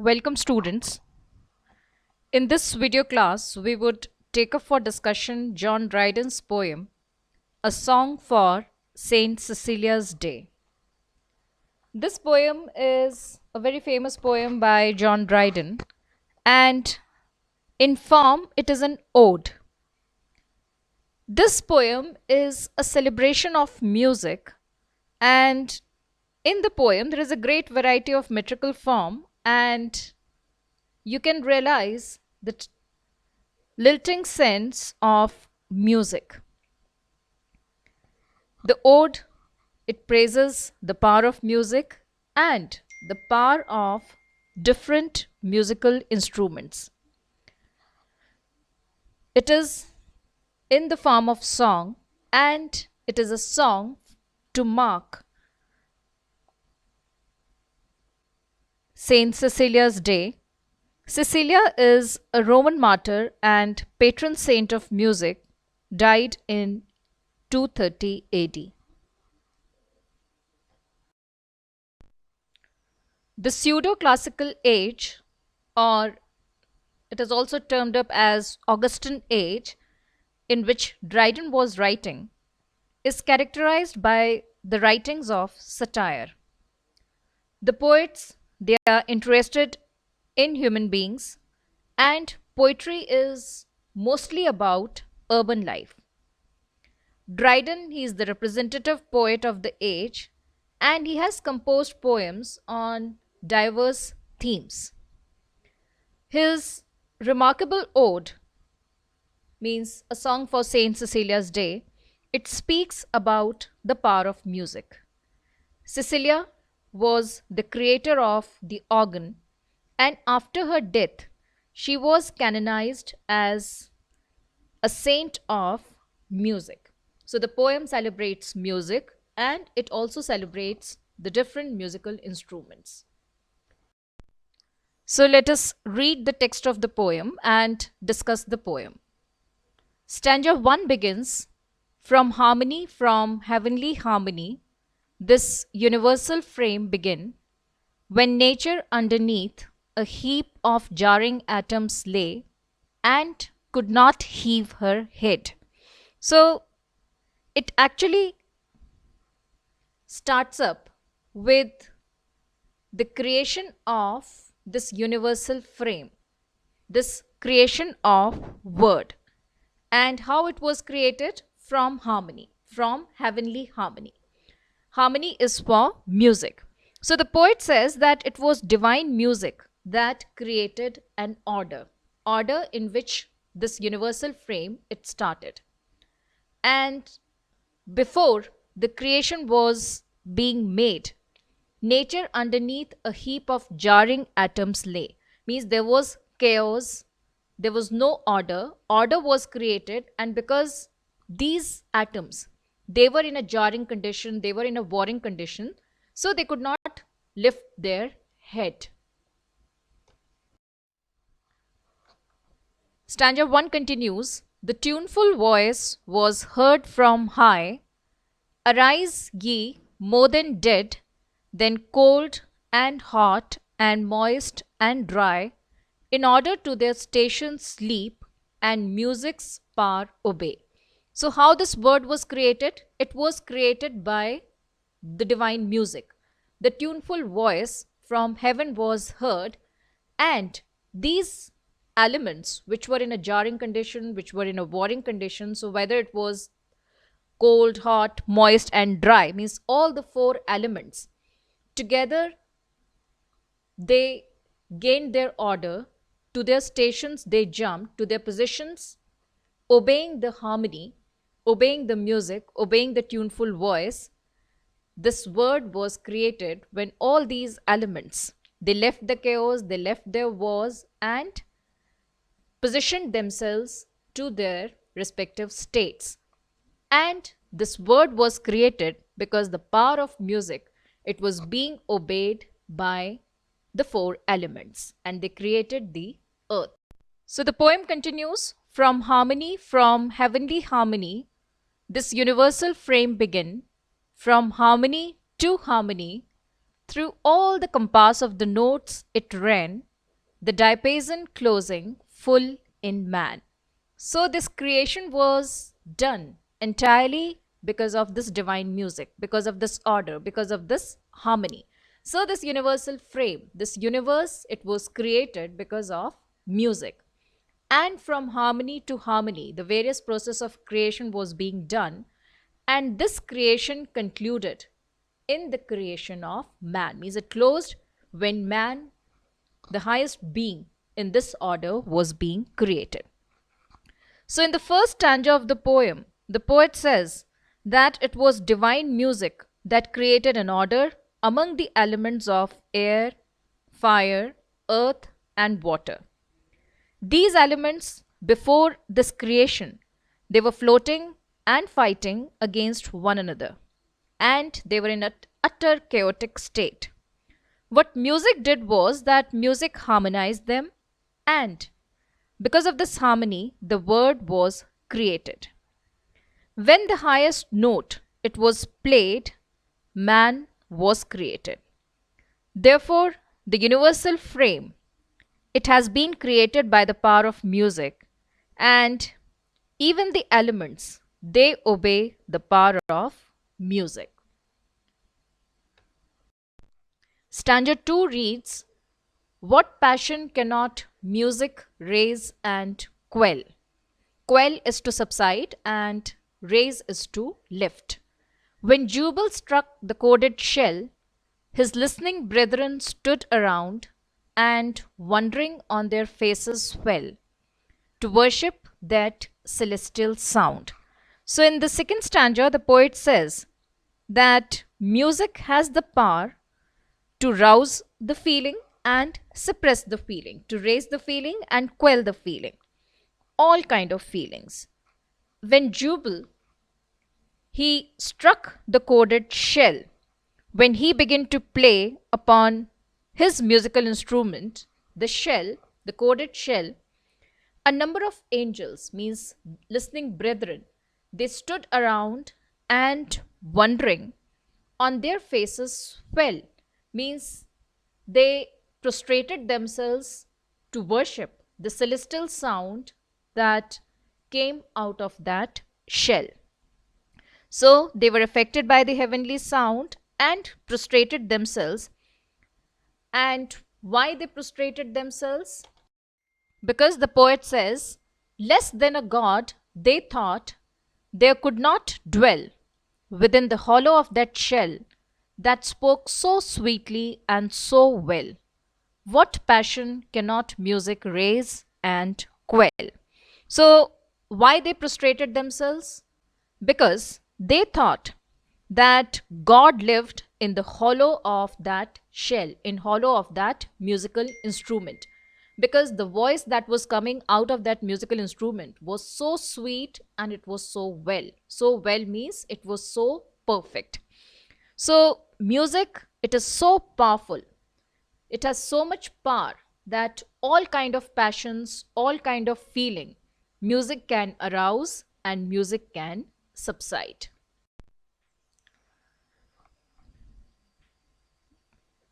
Welcome students. In this video class, we would take up for discussion John Dryden's poem, A Song for Saint Cecilia's Day. This poem is a very famous poem by John Dryden, and in form it is an ode. This poem is a celebration of music, and in the poem there is a great variety of metrical form, and you can realize the lilting sense of music. The ode, it praises the power of music and the power of different musical instruments. It is in the form of song, and it is a song to mark Saint Cecilia's Day. Cecilia is a Roman martyr and patron saint of music, died in 230 AD. The pseudo-classical age, or it is also termed up as Augustan age, in which Dryden was writing, is characterized by the writings of satire. The poets, they are interested in human beings, and poetry is mostly about urban life. Dryden, he is the representative poet of the age, and he has composed poems on diverse themes. His remarkable ode, means A Song for Saint Cecilia's Day, it speaks about the power of music. Cecilia was the creator of the organ, and after her death, she was canonized as a saint of music. So the poem celebrates music, and it also celebrates the different musical instruments. So let us read the text of the poem and discuss the poem. Stanza 1 begins, "From harmony, from heavenly harmony, this universal frame begin, when nature underneath a heap of jarring atoms lay, and could not heave her head." So it actually starts up with the creation of this universal frame, this creation of word, and how it was created from harmony, from heavenly harmony. Harmony is for music. So the poet says that it was divine music that created an order in which this universal frame it started. And before the creation was being made, nature underneath a heap of jarring atoms lay. Means there was chaos, there was no order was created, and because these atoms, they were in a jarring condition, they were in a warring condition, so they could not lift their head. Stanza 1 continues, "The tuneful voice was heard from high, arise ye more than dead, then cold and hot and moist and dry, in order to their stations sleep, and music's power obey." So how this word was created? It was created by the divine music. The tuneful voice from heaven was heard, and these elements which were in a jarring condition, which were in a warring condition, so whether it was cold, hot, moist and dry, means all the four elements together, they gained their order, to their stations they jumped, to their positions, obeying the harmony, obeying the music, obeying the tuneful voice. This word was created when all these elements, they left the chaos, they left their wars, and positioned themselves to their respective states. And this word was created because the power of music, it was being obeyed by the four elements, and they created the earth. So the poem continues, "From harmony, from heavenly harmony, this universal frame begin, from harmony to harmony, through all the compass of the notes it ran, the diapason closing full in man. So, this creation was done entirely because of this divine music, because of this order, because of this harmony. So, this universal frame, this universe, it was created because of music. And from harmony to harmony, the various process of creation was being done. And this creation concluded in the creation of man, means it closed when man, the highest being in this order, was being created. So, in the first stanza of the poem, the poet says that it was divine music that created an order among the elements of air, fire, earth, and water. These elements, before this creation, they were floating and fighting against one another, and they were in an utter chaotic state. What music did was that music harmonized them, and because of this harmony, the word was created. When the highest note it was played, man was created. Therefore, the universal frame, it has been created by the power of music, and even the elements, they obey the power of music. Stanza 2 reads, what passion cannot music raise and quell? Quell is to subside and raise is to lift. When Jubal struck the corded shell, his listening brethren stood around and wondering on their faces fell to worship that celestial sound. So, in the second stanza, the poet says that music has the power to rouse the feeling and suppress the feeling, to raise the feeling and quell the feeling, all kind of feelings. When Jubal, he struck the corded shell, when he began to play upon his musical instrument, the shell, the corded shell, a number of angels, means listening brethren, they stood around and wondering on their faces fell, means they prostrated themselves to worship the celestial sound that came out of that shell. So they were affected by the heavenly sound and prostrated themselves. And why they prostrated themselves? Because the poet says, less than a god, they thought there could not dwell within the hollow of that shell that spoke so sweetly and so well. What passion cannot music raise and quell? So, why they prostrated themselves? Because they thought that God lived in the hollow of that shell, in hollow of that musical instrument. Because the voice that was coming out of that musical instrument was so sweet and it was so well. So well means it was so perfect. So music, it is so powerful. It has so much power that all kind of passions, all kind of feeling, music can arouse and music can subside.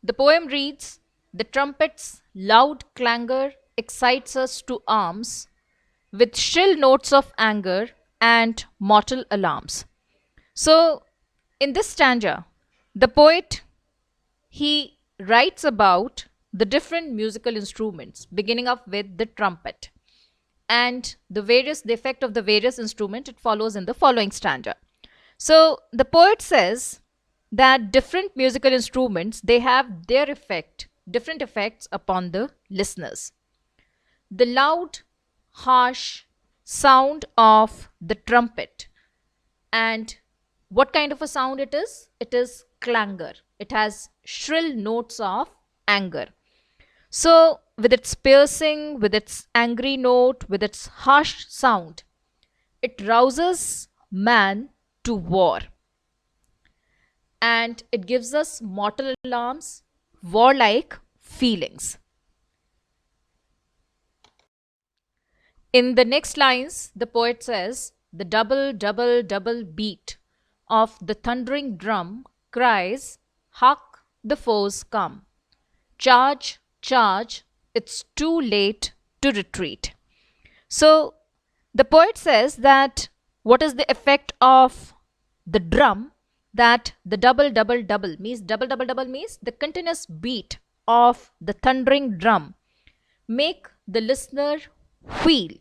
The poem reads, the trumpet's loud clangor excites us to arms with shrill notes of anger and mortal alarms. So, in this stanza, the poet, he writes about the different musical instruments, beginning up with the trumpet. And the effect of the various instruments, it follows in the following stanza. So, the poet says that different musical instruments, they have their effect, different effects upon the listeners. The loud, harsh sound of the trumpet, and what kind of a sound it is? It is clangor. It has shrill notes of anger. So, with its piercing, with its angry note, with its harsh sound, it rouses man to war. And it gives us mortal alarms, warlike feelings. In the next lines, the poet says, the double, double, double beat of the thundering drum cries, hark, the foes come. Charge, charge, it's too late to retreat. So the poet says that what is the effect of the drum? That the double double double means the continuous beat of the thundering drum make the listener feel.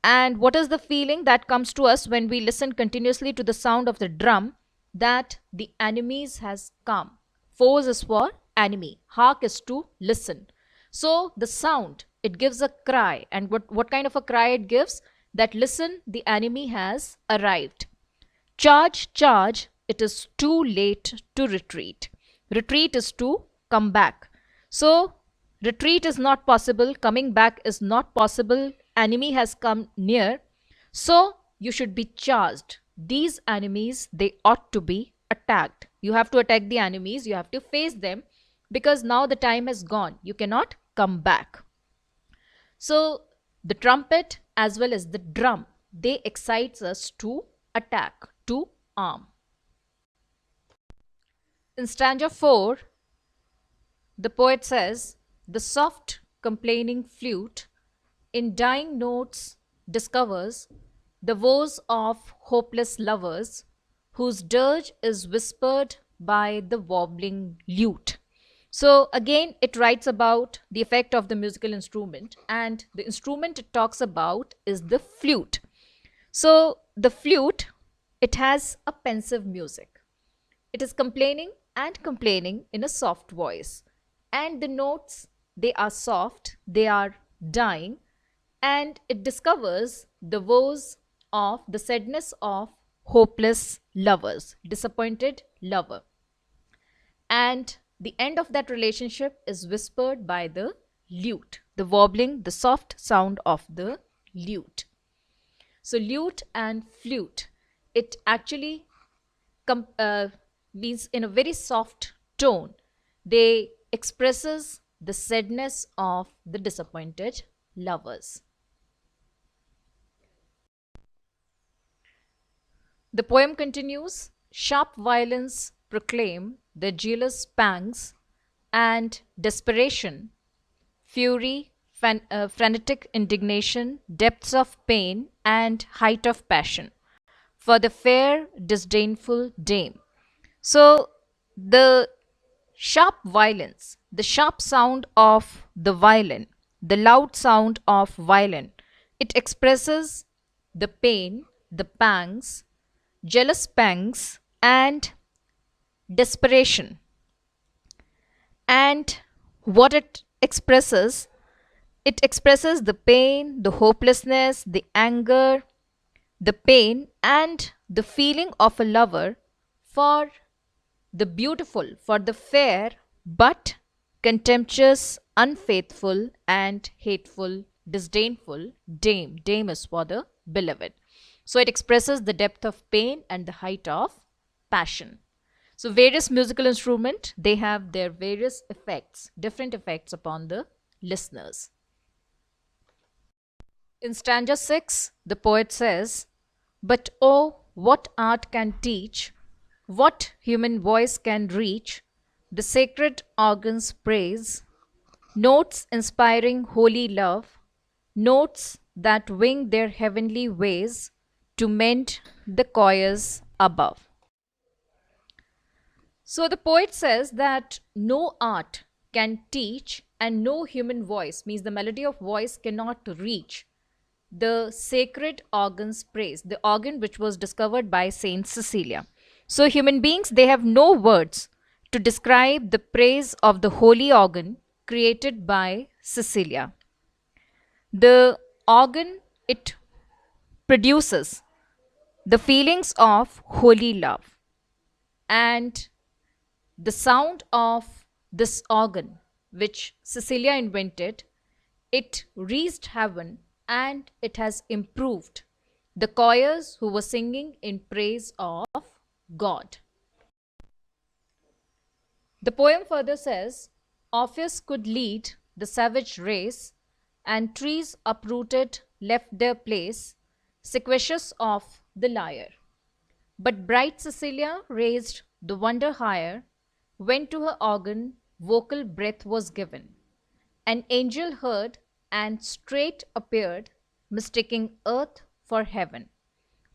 And what is the feeling that comes to us when we listen continuously to the sound of the drum? That the enemies has come. Foes is for enemy. Hark is to listen. So the sound, it gives a cry. And what kind of a cry it gives? That listen, the enemy has arrived. Charge, charge, it is too late to retreat. Retreat is to come back. So, retreat is not possible, coming back is not possible, enemy has come near. So, you should be charged. These enemies, they ought to be attacked. You have to attack the enemies, you have to face them because now the time has gone. You cannot come back. So, the trumpet as well as the drum, they excites us to attack, to arm. In stanza 4, the poet says, the soft complaining flute in dying notes discovers the woes of hopeless lovers whose dirge is whispered by the wobbling lute. So again, it writes about the effect of the musical instrument, and the instrument it talks about is the flute. So the flute, it has a pensive music. It is complaining and complaining in a soft voice. And the notes, they are soft, they are dying, and it discovers the woes of the sadness of hopeless lovers, disappointed lover. And the end of that relationship is whispered by the lute, the wobbling, the soft sound of the lute. So lute and flute, it actually means in a very soft tone. They expresses the sadness of the disappointed lovers. The poem continues, sharp violins proclaim the jealous pangs and desperation, fury, frenetic indignation, depths of pain, and height of passion for the fair, disdainful dame. So, the sharp violins, the sharp sound of the violin, the loud sound of violin, it expresses the pain, the pangs, jealous pangs, and desperation. And what it expresses the pain, the hopelessness, the anger, the pain, and the feeling of a lover for the beautiful, for the fair, but contemptuous, unfaithful, and hateful, disdainful dame. Dame is for the beloved. So it expresses the depth of pain and the height of passion. So various musical instruments, they have their various effects, different effects upon the listeners. In stanza 6, the poet says, but oh, what art can teach, what human voice can reach, the sacred organ's praise, notes inspiring holy love, notes that wing their heavenly ways to mend the choirs above. So the poet says that no art can teach and no human voice, means the melody of voice, cannot reach the sacred organ's praise, the organ which was discovered by Saint Cecilia. So human beings, they have no words to describe the praise of the holy organ created by Cecilia. The organ, it produces the feelings of holy love, and the sound of this organ which Cecilia invented, it reached heaven and it has improved the choirs who were singing in praise of God. The poem further says, Orpheus could lead the savage race, and trees uprooted left their place, sequesters of the lyre. But bright Cecilia raised the wonder higher, when to her organ vocal breath was given, An angel heard and straight appeared, mistaking earth for heaven.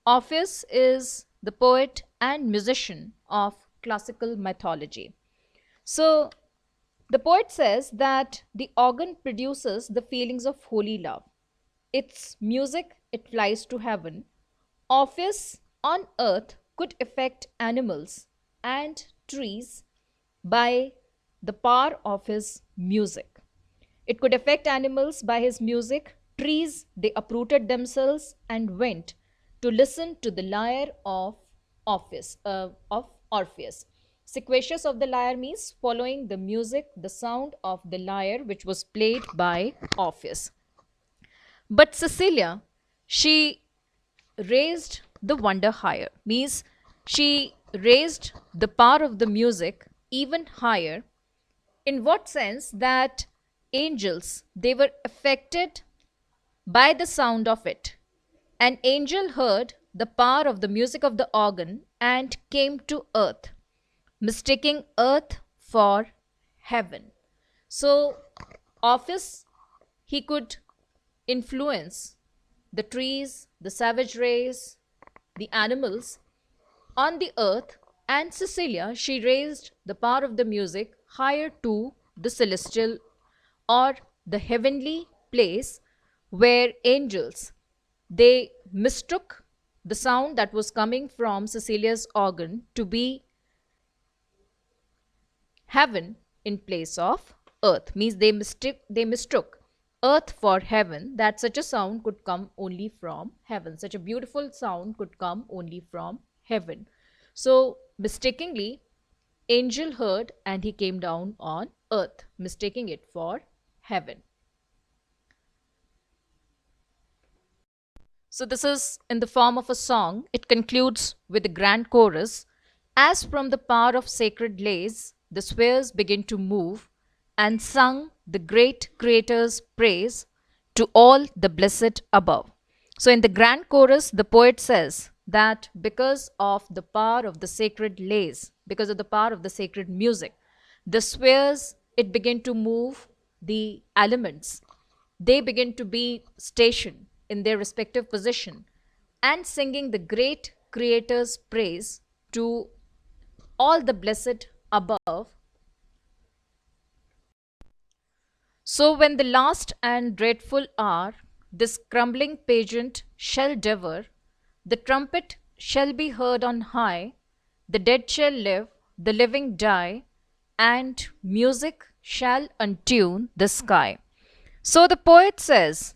Orpheus is the poet and musician of classical mythology. So, the poet says that the organ produces the feelings of holy love. Its music, it flies to heaven. Orpheus on earth could affect animals and trees by the power of his music. It could affect animals by his music. Trees, they uprooted themselves and went to listen to the lyre of Orpheus. Sequentious of the lyre means following the music, the sound of the lyre which was played by Orpheus. But Cecilia, she raised the wonder higher, means she raised the power of the music even higher. In what sense? That angels, they were affected by the sound of it. An angel heard the power of the music of the organ and came to earth, mistaking earth for heaven. So, Orpheus, he could influence the trees, the savage race, the animals on the earth, and Cecilia, she raised the power of the music higher to the celestial or the heavenly place where angels, they mistook the sound that was coming from Cecilia's organ to be heaven in place of earth, means they mistook earth for heaven, that such a sound could come only from heaven, such a beautiful sound could come only from heaven. So mistakenly angel heard and he came down on earth, mistaking it for heaven. So this is in the form of a song. It concludes with a grand chorus. As from the power of sacred lays, the spheres begin to move, and sung the great Creator's praise to all the blessed above. So in the grand chorus, the poet says that because of the power of the sacred lays, because of the power of the sacred music, the spheres, it begin to move, the elements, they begin to be stationed in their respective position and singing the great Creator's praise to all the blessed above. So when the last and dreadful hour this crumbling pageant shall devour, the trumpet shall be heard on high, the dead shall live, the living die, and music shall untune the sky. So the poet says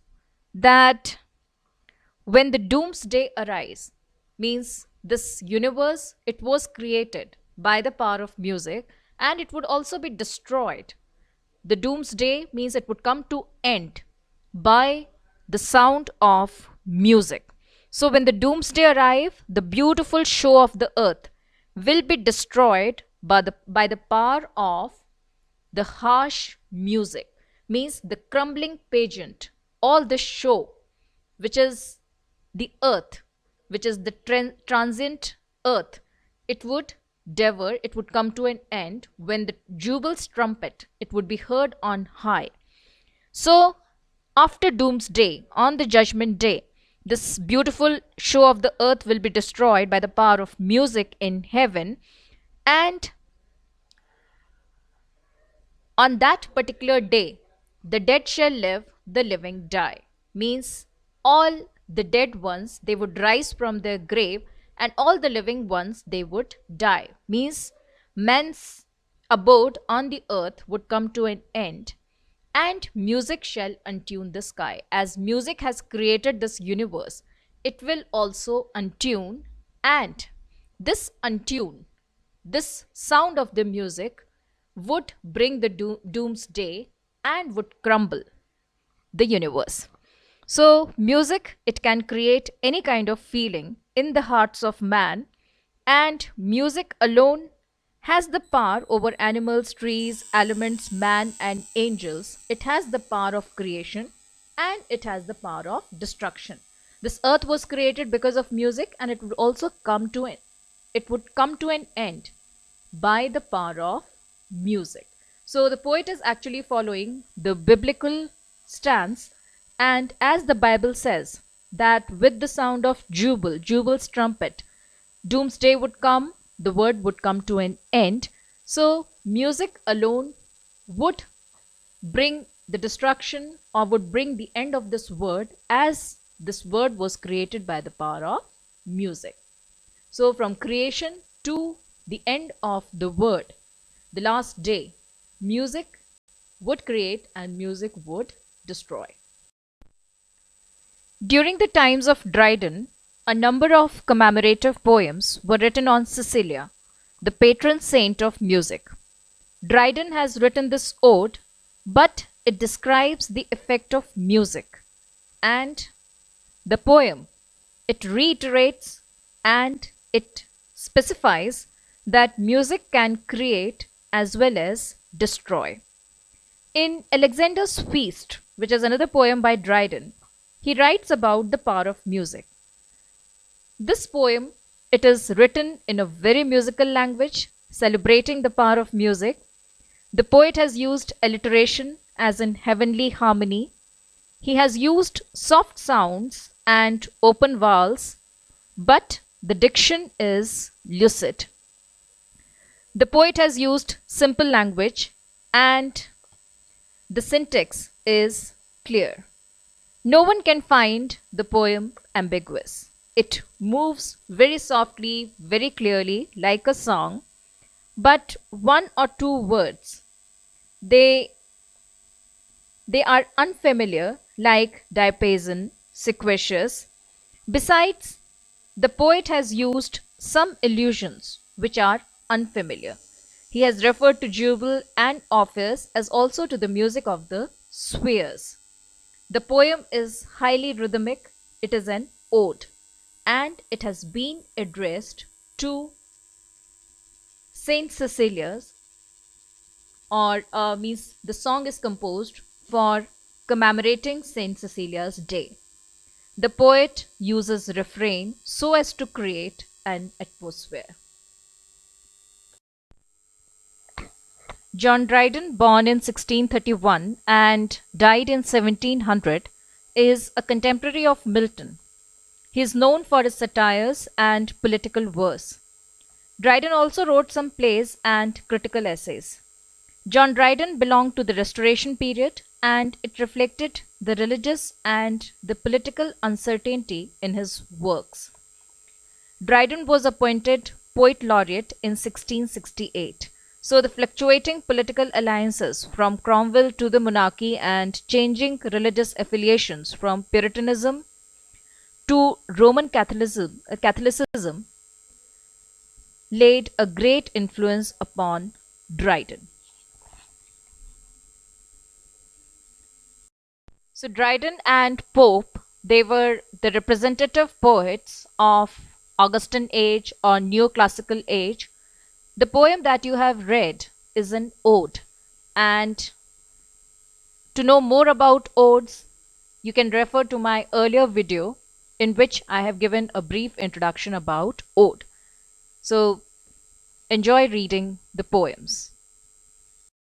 that when the doomsday arise, means this universe, it was created by the power of music and it would also be destroyed. The doomsday means it would come to end by the sound of music. So when the doomsday arrive, the beautiful show of the earth will be destroyed by the power of the harsh music, means the crumbling pageant, all the show which is the earth, which is the transient earth, it would devour, it would come to an end when the jubel's trumpet, it would be heard on high. So, after doomsday, on the judgment day, this beautiful show of the earth will be destroyed by the power of music in heaven, and on that particular day, the dead shall live, the living die. Means all the dead ones, they would rise from their grave, and all the living ones, they would die. Means man's abode on the earth would come to an end, and music shall untune the sky. As music has created this universe, it will also untune, and this untune, this sound of the music would bring the doomsday and would crumble the universe. So, music, it can create any kind of feeling in the hearts of man, and music alone has the power over animals, trees, elements, man, and angels. It has the power of creation and it has the power of destruction. This earth was created because of music, and it would also come to an end by the power of music. So the poet is actually following the biblical stance, and as the Bible says, that with the sound of Jubel's trumpet, doomsday would come, the world would come to an end. So music alone would bring the destruction or would bring the end of this world, as this world was created by the power of music. So from creation to the end of the world, the last day, music would create and music would destroy. During the times of Dryden, a number of commemorative poems were written on Cecilia, the patron saint of music. Dryden has written this ode, but it describes the effect of music. And the poem, it reiterates and it specifies that music can create as well as destroy. In Alexander's Feast, which is another poem by Dryden, he writes about the power of music. This poem, it is written in a very musical language, celebrating the power of music. The poet has used alliteration, as in heavenly harmony. He has used soft sounds and open vowels, but the diction is lucid. The poet has used simple language and the syntax is clear. No one can find the poem ambiguous. It moves very softly, very clearly, like a song, but one or two words, they are unfamiliar, like diapason, sequentious. Besides, the poet has used some allusions which are unfamiliar. He has referred to Jubal and Orpheus as also to the music of the spheres. The poem is highly rhythmic, it is an ode, and it has been addressed to Saint Cecilia's, or means the song is composed for commemorating Saint Cecilia's day. The poet uses refrain so as to create an atmosphere. John Dryden, born in 1631 and died in 1700, is a contemporary of Milton. He is known for his satires and political verse. Dryden also wrote some plays and critical essays. John Dryden belonged to the Restoration period, and it reflected the religious and the political uncertainty in his works. Dryden was appointed Poet Laureate in 1668. So the fluctuating political alliances from Cromwell to the monarchy and changing religious affiliations from Puritanism to Roman Catholicism laid a great influence upon Dryden. So Dryden and Pope, they were the representative poets of Augustan age or neoclassical age. The poem that you have read is an ode, and to know more about odes, you can refer to my earlier video in which I have given a brief introduction about ode. So enjoy reading the poems.